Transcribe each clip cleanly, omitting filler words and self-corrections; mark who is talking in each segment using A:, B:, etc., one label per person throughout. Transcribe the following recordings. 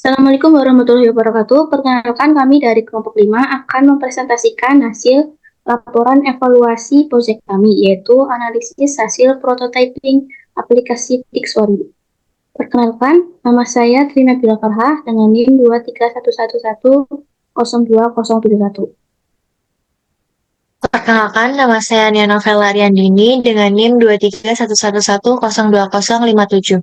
A: Assalamualaikum warahmatullahi wabarakatuh. Perkenalkan kami dari kelompok 5 akan mempresentasikan hasil laporan evaluasi proyek kami, yaitu analisis hasil prototyping aplikasi Tixori. Perkenalkan, nama saya Trina Bila Farhah dengan NIM 23111020071.
B: Perkenalkan, nama saya Nia Novella Ariandini dengan NIM 23111020057.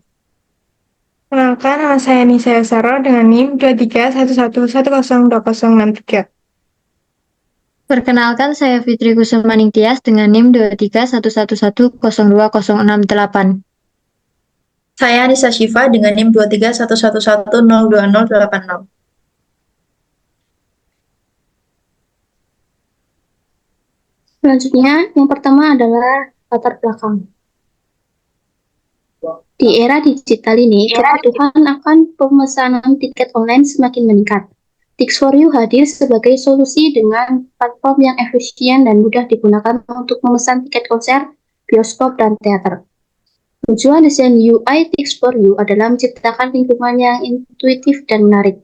C: Perkenalkan, nama saya Nisa Yasaro dengan NIM 23111102063.
D: Perkenalkan, saya Fitri Kusumaning Tias dengan NIM 23111020068.
E: Saya Anissa Syifa dengan NIM 23111020080.
A: Selanjutnya, yang pertama adalah latar belakang. Di era digital ini, kebutuhan akan pemesanan tiket online semakin meningkat. Tix4U hadir sebagai solusi dengan platform yang efisien dan mudah digunakan untuk memesan tiket konser, bioskop, dan teater. Tujuan desain UI Tix4U adalah menciptakan lingkungan yang intuitif dan menarik,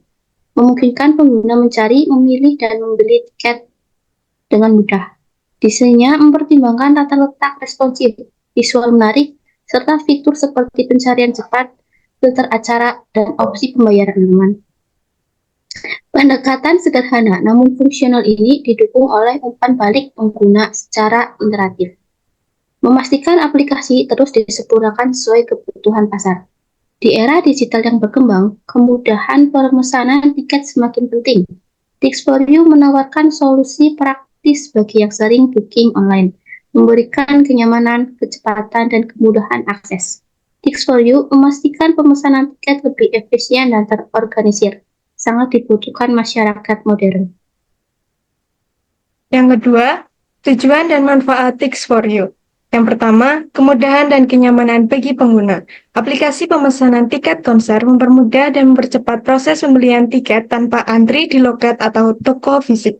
A: memungkinkan pengguna mencari, memilih, dan membeli tiket dengan mudah. Desainnya mempertimbangkan tata letak responsif, visual menarik, serta fitur seperti pencarian cepat, filter acara, dan opsi pembayaran aman. Pendekatan sederhana namun fungsional ini didukung oleh umpan balik pengguna secara interaktif, memastikan aplikasi terus disempurnakan sesuai kebutuhan pasar. Di era digital yang berkembang, kemudahan pemesanan tiket semakin penting. Tix4U menawarkan solusi praktis bagi yang sering booking online, memberikan kenyamanan, kecepatan, dan kemudahan akses. Tix4U memastikan pemesanan tiket lebih efisien dan terorganisir, sangat dibutuhkan masyarakat modern.
C: Yang kedua, tujuan dan manfaat Tix4U. Yang pertama, kemudahan dan kenyamanan bagi pengguna. Aplikasi pemesanan tiket konser mempermudah dan mempercepat proses pembelian tiket tanpa antri di loket atau toko fisik.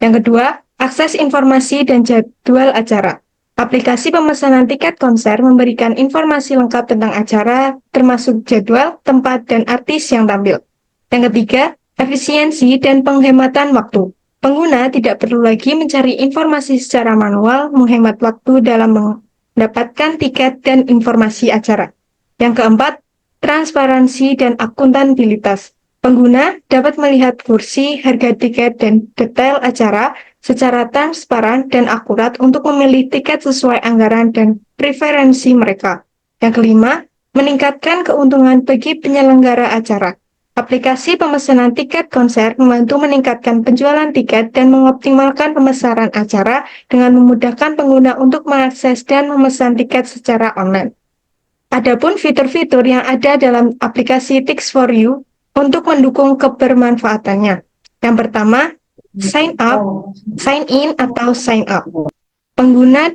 C: Yang kedua, akses informasi dan jadwal acara. Aplikasi pemesanan tiket konser memberikan informasi lengkap tentang acara, termasuk jadwal, tempat, dan artis yang tampil. Yang ketiga, efisiensi dan penghematan waktu. Pengguna tidak perlu lagi mencari informasi secara manual, menghemat waktu dalam mendapatkan tiket dan informasi acara. Yang keempat, transparansi dan akuntabilitas. Pengguna dapat melihat kursi, harga tiket, dan detail acara secara transparan dan akurat untuk memilih tiket sesuai anggaran dan preferensi mereka. Yang kelima, meningkatkan keuntungan bagi penyelenggara acara. Aplikasi pemesanan tiket konser membantu meningkatkan penjualan tiket dan mengoptimalkan pemasaran acara dengan memudahkan pengguna untuk mengakses dan memesan tiket secara online. Adapun fitur-fitur yang ada dalam aplikasi Tix4U untuk mendukung kebermanfaatannya. Yang pertama, sign up, sign in atau sign up. Pengguna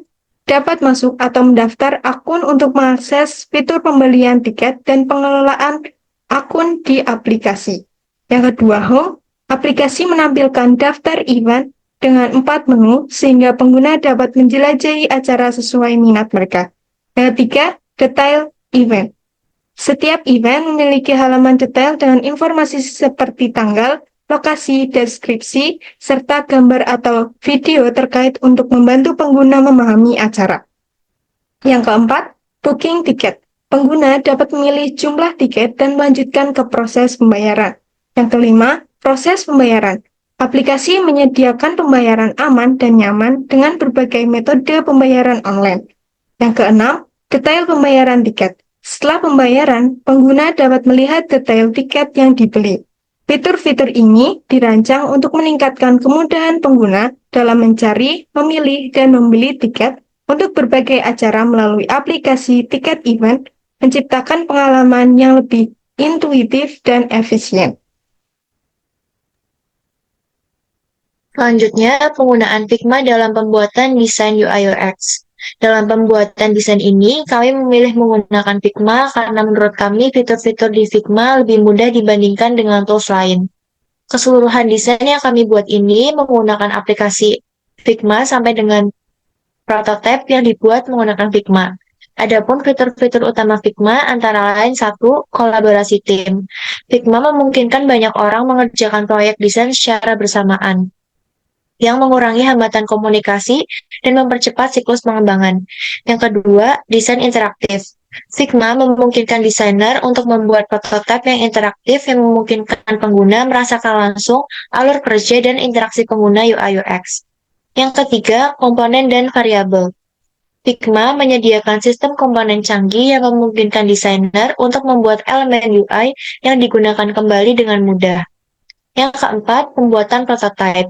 C: dapat masuk atau mendaftar akun untuk mengakses fitur pembelian tiket dan pengelolaan akun di aplikasi. Yang kedua, home. Aplikasi menampilkan daftar event dengan 4 menu sehingga pengguna dapat menjelajahi acara sesuai minat mereka. Yang ketiga, detail event. Setiap event memiliki halaman detail dengan informasi seperti tanggal, lokasi, deskripsi, serta gambar atau video terkait untuk membantu pengguna memahami acara. Yang keempat, booking tiket. Pengguna dapat memilih jumlah tiket dan melanjutkan ke proses pembayaran. Yang kelima, proses pembayaran. Aplikasi menyediakan pembayaran aman dan nyaman dengan berbagai metode pembayaran online. Yang keenam, detail pembayaran tiket. Setelah pembayaran, pengguna dapat melihat detail tiket yang dibeli. Fitur-fitur ini dirancang untuk meningkatkan kemudahan pengguna dalam mencari, memilih, dan membeli tiket untuk berbagai acara melalui aplikasi tiket event, menciptakan pengalaman yang lebih intuitif dan efisien.
B: Selanjutnya, penggunaan Figma dalam pembuatan desain UI/UX. Dalam pembuatan desain ini, kami memilih menggunakan Figma karena menurut kami fitur-fitur di Figma lebih mudah dibandingkan dengan tools lain. Keseluruhan desain yang kami buat ini menggunakan aplikasi Figma sampai dengan prototipe yang dibuat menggunakan Figma. Adapun fitur-fitur utama Figma antara lain satu, kolaborasi tim. Figma memungkinkan banyak orang mengerjakan proyek desain secara bersamaan, yang mengurangi hambatan komunikasi dan mempercepat siklus pengembangan. Yang kedua, desain interaktif. Figma memungkinkan desainer untuk membuat prototipe yang interaktif yang memungkinkan pengguna merasakan langsung alur kerja dan interaksi pengguna UI UX. Yang ketiga, komponen dan variabel. Figma menyediakan sistem komponen canggih yang memungkinkan desainer untuk membuat elemen UI yang digunakan kembali dengan mudah. Yang keempat, pembuatan prototipe.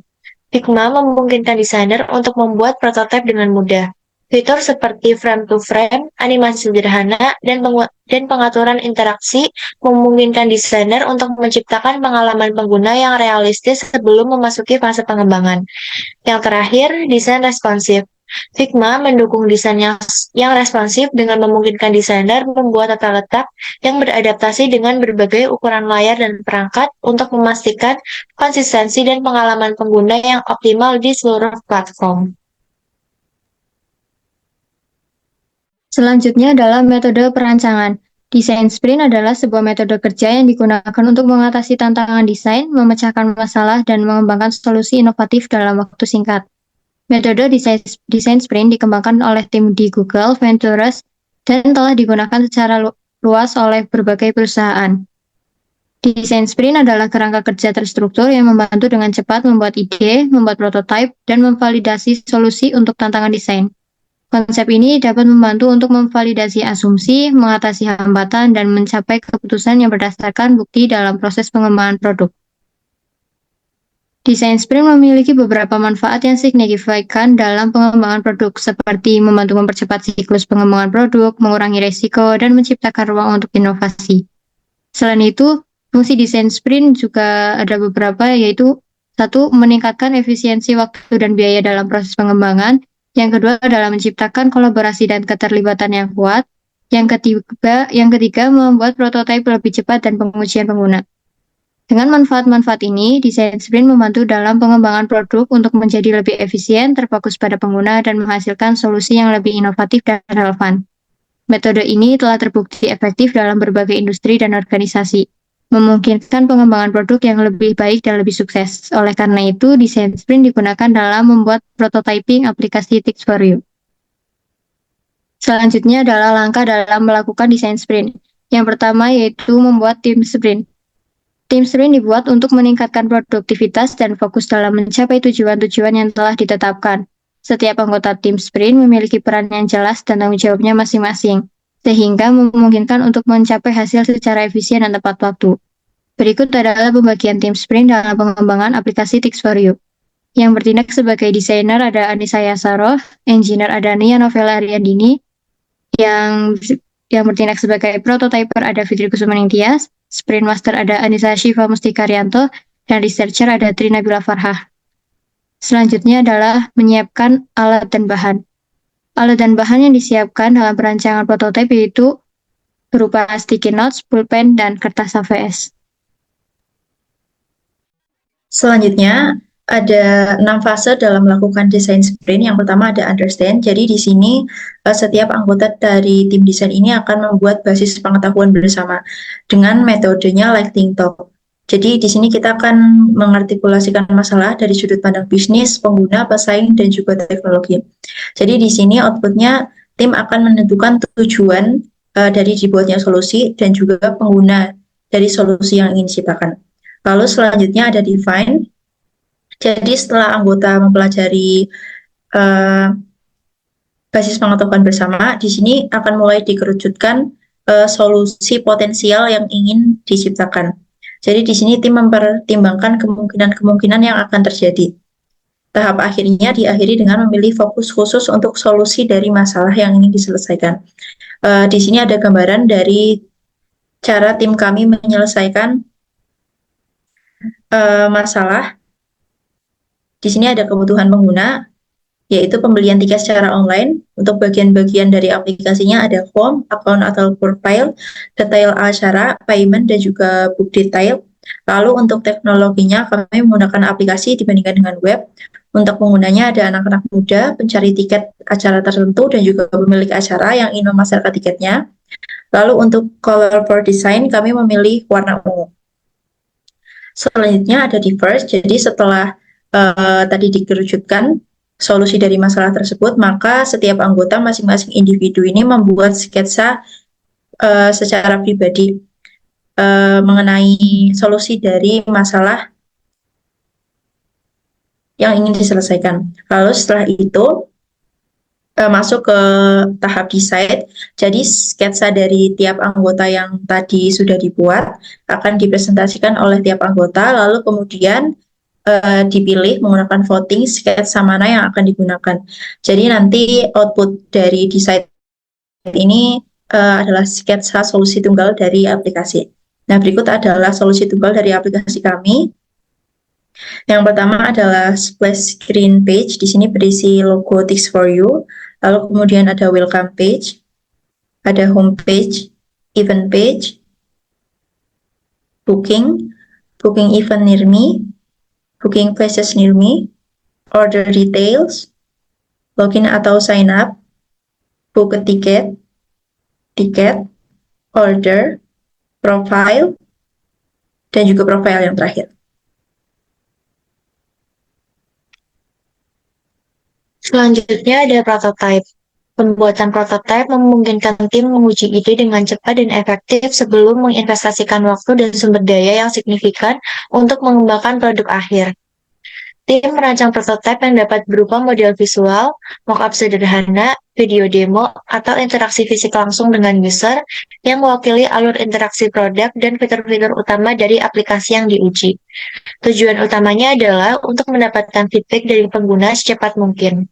B: Figma memungkinkan desainer untuk membuat prototipe dengan mudah. Fitur seperti frame-to-frame, animasi sederhana, dan pengaturan interaksi memungkinkan desainer untuk menciptakan pengalaman pengguna yang realistis sebelum memasuki fase pengembangan. Yang terakhir, desain responsif. Figma mendukung desain yang responsif dengan memungkinkan desainer membuat tata letak yang beradaptasi dengan berbagai ukuran layar dan perangkat untuk memastikan konsistensi dan pengalaman pengguna yang optimal di seluruh platform.
D: Selanjutnya adalah metode perancangan. Desain sprint adalah sebuah metode kerja yang digunakan untuk mengatasi tantangan desain, memecahkan masalah, dan mengembangkan solusi inovatif dalam waktu singkat. Metode desain sprint dikembangkan oleh tim di Google Ventures dan telah digunakan secara luas oleh berbagai perusahaan. Desain sprint adalah kerangka kerja terstruktur yang membantu dengan cepat membuat ide, membuat prototipe, dan memvalidasi solusi untuk tantangan desain. Konsep ini dapat membantu untuk memvalidasi asumsi, mengatasi hambatan, dan mencapai keputusan yang berdasarkan bukti dalam proses pengembangan produk. Desain sprint memiliki beberapa manfaat yang signifikan dalam pengembangan produk, seperti membantu mempercepat siklus pengembangan produk, mengurangi risiko, dan menciptakan ruang untuk inovasi. Selain itu, fungsi desain sprint juga ada beberapa, yaitu satu, meningkatkan efisiensi waktu dan biaya dalam proses pengembangan. Yang kedua adalah menciptakan kolaborasi dan keterlibatan yang kuat. Yang ketiga membuat prototipe lebih cepat dan pengujian pengguna. Dengan manfaat-manfaat ini, desain sprint membantu dalam pengembangan produk untuk menjadi lebih efisien, terfokus pada pengguna, dan menghasilkan solusi yang lebih inovatif dan relevan. Metode ini telah terbukti efektif dalam berbagai industri dan organisasi, memungkinkan pengembangan produk yang lebih baik dan lebih sukses. Oleh karena itu, desain sprint digunakan dalam membuat prototyping aplikasi Tix4U. Selanjutnya adalah langkah dalam melakukan desain sprint. Yang pertama yaitu membuat tim sprint. Tim sprint dibuat untuk meningkatkan produktivitas dan fokus dalam mencapai tujuan-tujuan yang telah ditetapkan. Setiap anggota tim sprint memiliki peran yang jelas dan tanggung jawabnya masing-masing, sehingga memungkinkan untuk mencapai hasil secara efisien dan tepat waktu. Berikut adalah pembagian tim sprint dalam pengembangan aplikasi Tix4U. Yang bertindak sebagai desainer ada Anissa Yassaroh, engineer ada Nia Novella Ariandini, yang bertindak sebagai prototyper ada Fitri Kusumaning Tias, Sprint Master ada Anissa Syifa Mustika Rianto, dan Researcher ada Trina Bila Farhah. Selanjutnya adalah menyiapkan alat dan bahan. Alat dan bahan yang disiapkan dalam perancangan prototipe yaitu berupa sticky notes, pulpen, dan kertas HVS.
E: Selanjutnya, ada 6 fase dalam melakukan desain sprint. Yang pertama ada understand. Jadi di sini setiap anggota dari tim desain ini akan membuat basis pengetahuan bersama dengan metodenya lightning talk. Jadi di sini kita akan mengartikulasikan masalah dari sudut pandang bisnis, pengguna, pesaing, dan juga teknologi. Jadi di sini outputnya tim akan menentukan tujuan dari dibuatnya solusi dan juga pengguna dari solusi yang ingin diciptakan. Lalu selanjutnya ada define. Jadi setelah anggota mempelajari basis pengetahuan bersama, di sini akan mulai dikerucutkan solusi potensial yang ingin diciptakan. Jadi di sini tim mempertimbangkan kemungkinan-kemungkinan yang akan terjadi. Tahap akhirnya diakhiri dengan memilih fokus khusus untuk solusi dari masalah yang ingin diselesaikan. Di sini ada gambaran dari cara tim kami menyelesaikan masalah. Di sini ada kebutuhan pengguna, yaitu pembelian tiket secara online. Untuk bagian-bagian dari aplikasinya ada home, account atau profile, detail acara, payment, dan juga book detail. Lalu untuk teknologinya kami menggunakan aplikasi dibandingkan dengan web. Untuk penggunanya ada anak-anak muda, pencari tiket acara tertentu, dan juga pemilik acara yang ingin memasarkan tiketnya. Lalu untuk color for design kami memilih warna ungu. Selanjutnya ada diverse, jadi setelah tadi dikerucutkan solusi dari masalah tersebut, maka setiap anggota masing-masing individu ini membuat sketsa secara pribadi mengenai solusi dari masalah yang ingin diselesaikan. Lalu setelah itu masuk ke tahap decide. Jadi sketsa dari tiap anggota yang tadi sudah dibuat akan dipresentasikan oleh tiap anggota, lalu kemudian dipilih menggunakan voting sketsa mana yang akan digunakan. Jadi nanti output dari decide ini adalah sketsa solusi tunggal dari aplikasi. Nah, berikut adalah solusi tunggal dari aplikasi kami. Yang pertama adalah splash screen page. Di sini berisi logo Tix4U. Lalu kemudian ada welcome page, ada home page, event page, booking event near me, booking places near me, order details, login atau sign up, book a ticket, order, profile, dan juga profile yang terakhir.
B: Selanjutnya ada prototype. Pembuatan prototype memungkinkan tim menguji ide dengan cepat dan efektif sebelum menginvestasikan waktu dan sumber daya yang signifikan untuk mengembangkan produk akhir. Tim merancang prototipe yang dapat berupa model visual, mockup sederhana, video demo, atau interaksi fisik langsung dengan user yang mewakili alur interaksi produk dan fitur-fitur utama dari aplikasi yang diuji. Tujuan utamanya adalah untuk mendapatkan feedback dari pengguna secepat mungkin.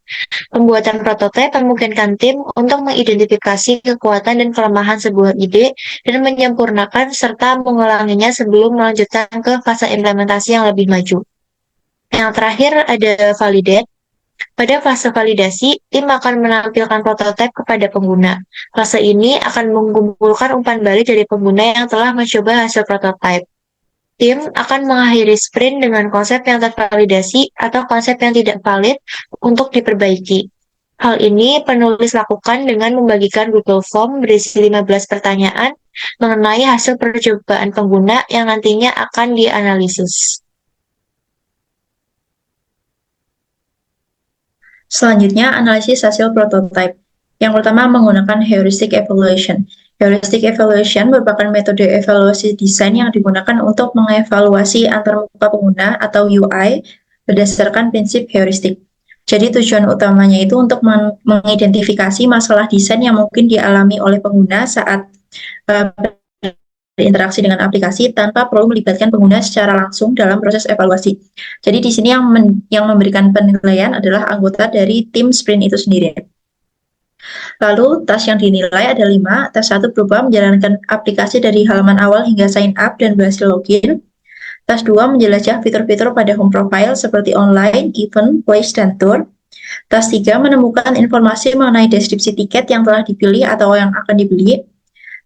B: Pembuatan prototipe memungkinkan tim untuk mengidentifikasi kekuatan dan kelemahan sebuah ide dan menyempurnakan serta mengulanginya sebelum melanjutkan ke fase implementasi yang lebih maju. Yang terakhir ada validate. Pada fase validasi, tim akan menampilkan prototipe kepada pengguna. Fase ini akan mengumpulkan umpan balik dari pengguna yang telah mencoba hasil prototipe. Tim akan mengakhiri sprint dengan konsep yang tervalidasi atau konsep yang tidak valid untuk diperbaiki. Hal ini penulis lakukan dengan membagikan Google Form berisi 15 pertanyaan mengenai hasil percobaan pengguna yang nantinya akan dianalisis.
E: Selanjutnya, analisis hasil prototipe. Yang pertama menggunakan heuristic evaluation. Heuristic evaluation merupakan metode evaluasi desain yang digunakan untuk mengevaluasi antarmuka pengguna atau UI berdasarkan prinsip heuristik. Jadi tujuan utamanya itu untuk mengidentifikasi masalah desain yang mungkin dialami oleh pengguna saat berinteraksi dengan aplikasi tanpa perlu melibatkan pengguna secara langsung dalam proses evaluasi. Jadi di sini yang memberikan penilaian adalah anggota dari tim sprint itu sendiri. Lalu task yang dinilai ada 5. Task 1 berupa menjalankan aplikasi dari halaman awal hingga sign up dan berhasil login. Task 2 menjelajah fitur-fitur pada home profile seperti online, event, place, dan tour. Task 3 menemukan informasi mengenai deskripsi tiket yang telah dipilih atau yang akan dibeli.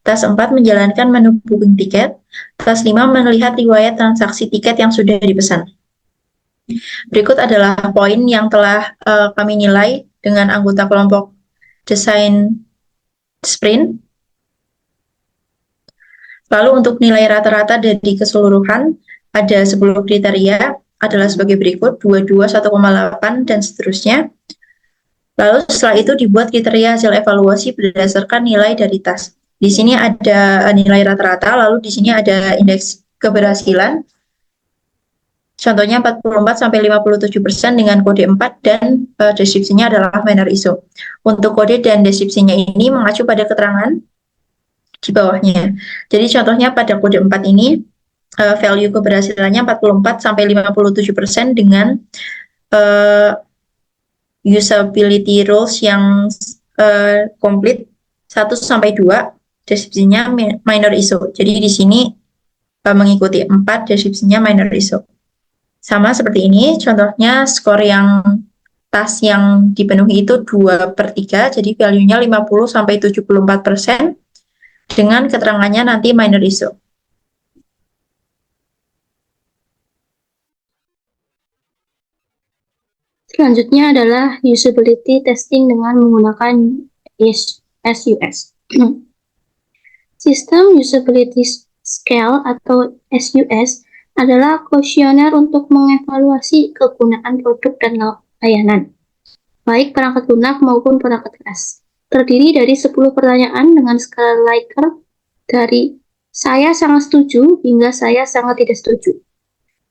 E: Task 4 menjalankan menu booking tiket. Task 5 melihat riwayat transaksi tiket yang sudah dipesan. Berikut adalah poin yang telah kami nilai dengan anggota kelompok desain sprint. Lalu untuk nilai rata-rata dari keseluruhan ada 10 kriteria adalah sebagai berikut, 22, 1,8, dan seterusnya. Lalu setelah itu dibuat kriteria hasil evaluasi berdasarkan nilai dari task. Di sini ada nilai rata-rata, lalu di sini ada indeks keberhasilan. Contohnya 44-57% dengan kode 4 dan deskripsinya adalah minor ISO. Untuk kode dan deskripsinya ini mengacu pada keterangan di bawahnya. Jadi contohnya pada kode 4 ini value keberhasilannya 44-57% dengan usability rules yang komplit 1-2, deskripsinya minor ISO. Jadi di sini mengikuti 4, deskripsinya minor ISO. Sama seperti ini, contohnya skor yang task yang dipenuhi itu 2/3, jadi value-nya 50-74% dengan keterangannya nanti minor ISO.
A: Selanjutnya adalah usability testing dengan menggunakan SUS. Sistem Usability Scale atau SUS adalah kuesioner untuk mengevaluasi kegunaan produk dan layanan, baik perangkat lunak maupun perangkat keras. Terdiri dari 10 pertanyaan dengan skala Likert dari saya sangat setuju hingga saya sangat tidak setuju.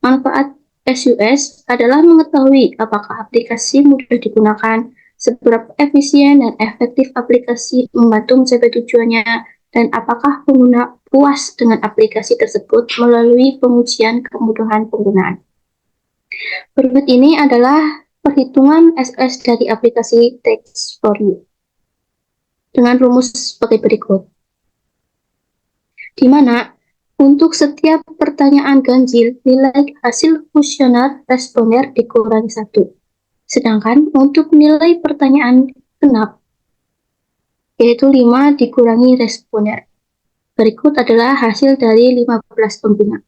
A: Manfaat SUS adalah mengetahui apakah aplikasi mudah digunakan, seberapa efisien dan efektif aplikasi membantu mencapai tujuannya, dan apakah pengguna puas dengan aplikasi tersebut melalui pengujian kemudahan penggunaan. Berikut ini adalah perhitungan SUS dari aplikasi Text4U dengan rumus sebagai berikut, di mana untuk setiap pertanyaan ganjil, nilai hasil kuesioner responden dikurangi 1. Sedangkan untuk nilai pertanyaan genap, yaitu 5 dikurangi responden. Berikut adalah hasil dari 15 pengguna.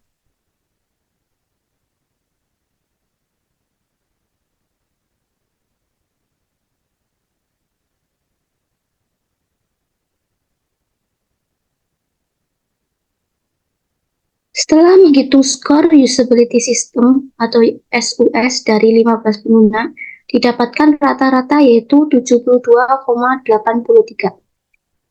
A: Setelah menghitung skor usability system atau SUS dari 15 pengguna, didapatkan rata-rata yaitu 72,83.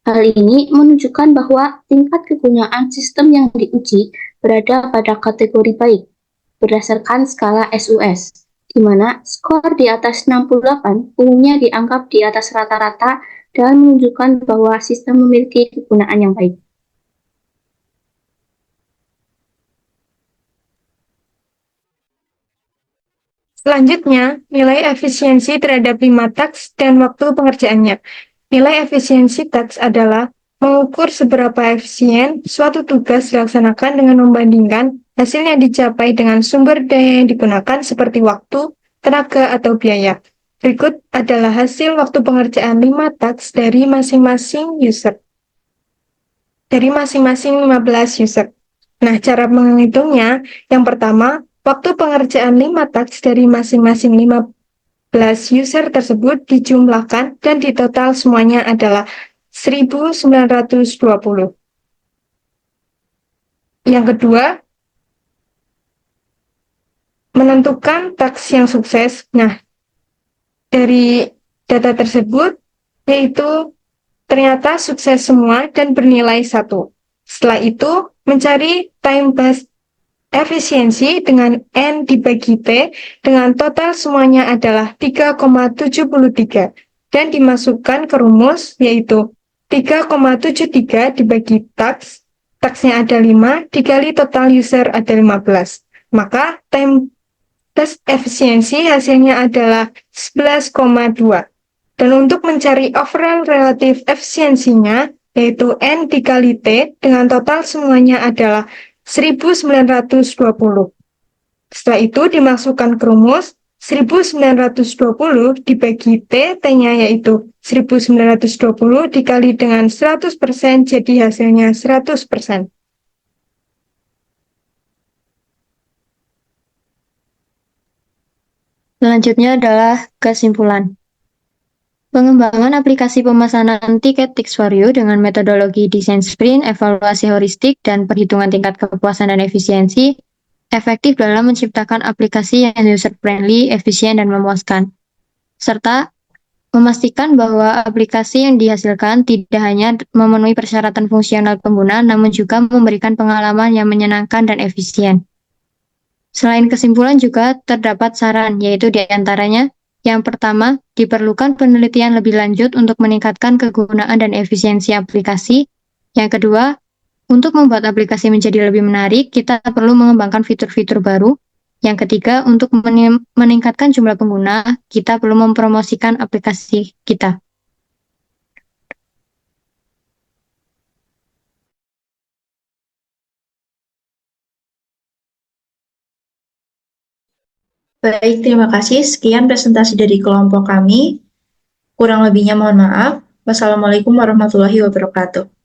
A: Hal ini menunjukkan bahwa tingkat kegunaan sistem yang diuji berada pada kategori baik berdasarkan skala SUS, di mana skor di atas 68 umumnya dianggap di atas rata-rata dan menunjukkan bahwa sistem memiliki kegunaan yang baik.
C: Selanjutnya, nilai efisiensi terhadap 5 taks dan waktu pengerjaannya. Nilai efisiensi taks adalah mengukur seberapa efisien suatu tugas dilaksanakan dengan membandingkan hasil yang dicapai dengan sumber daya yang digunakan seperti waktu, tenaga, atau biaya. Berikut adalah hasil waktu pengerjaan 5 taks dari masing-masing user. Dari masing-masing 15 user. Nah, cara menghitungnya, yang pertama, waktu pengerjaan 5 taks dari masing-masing 15 user tersebut dijumlahkan dan di total semuanya adalah 1920. Yang kedua, menentukan taks yang sukses. Nah, dari data tersebut, yaitu ternyata sukses semua dan bernilai 1. Setelah itu, mencari time-based efisiensi dengan N dibagi T dengan total semuanya adalah 3,73 dan dimasukkan ke rumus yaitu 3,73 dibagi taksnya ada 5 dikali total user ada 15. Maka time test efisiensi hasilnya adalah 11,2. Dan untuk mencari overall relative efisiensinya yaitu N dikali T dengan total semuanya adalah 1920. Setelah itu dimasukkan ke rumus 1920 dibagi T, T-nya yaitu 1920 dikali dengan 100% jadi hasilnya 100%.
D: Selanjutnya adalah kesimpulan. Pengembangan aplikasi pemesanan tiket Tix4U dengan metodologi desain sprint, evaluasi heuristik, dan perhitungan tingkat kepuasan dan efisiensi efektif dalam menciptakan aplikasi yang user-friendly, efisien, dan memuaskan. Serta memastikan bahwa aplikasi yang dihasilkan tidak hanya memenuhi persyaratan fungsional pengguna, namun juga memberikan pengalaman yang menyenangkan dan efisien. Selain kesimpulan juga terdapat saran, yaitu diantaranya yang pertama, diperlukan penelitian lebih lanjut untuk meningkatkan kegunaan dan efisiensi aplikasi. Yang kedua, untuk membuat aplikasi menjadi lebih menarik, kita perlu mengembangkan fitur-fitur baru. Yang ketiga, untuk meningkatkan jumlah pengguna, kita perlu mempromosikan aplikasi kita.
E: Baik, terima kasih. Sekian presentasi dari kelompok kami. Kurang lebihnya mohon maaf. Wassalamualaikum warahmatullahi wabarakatuh.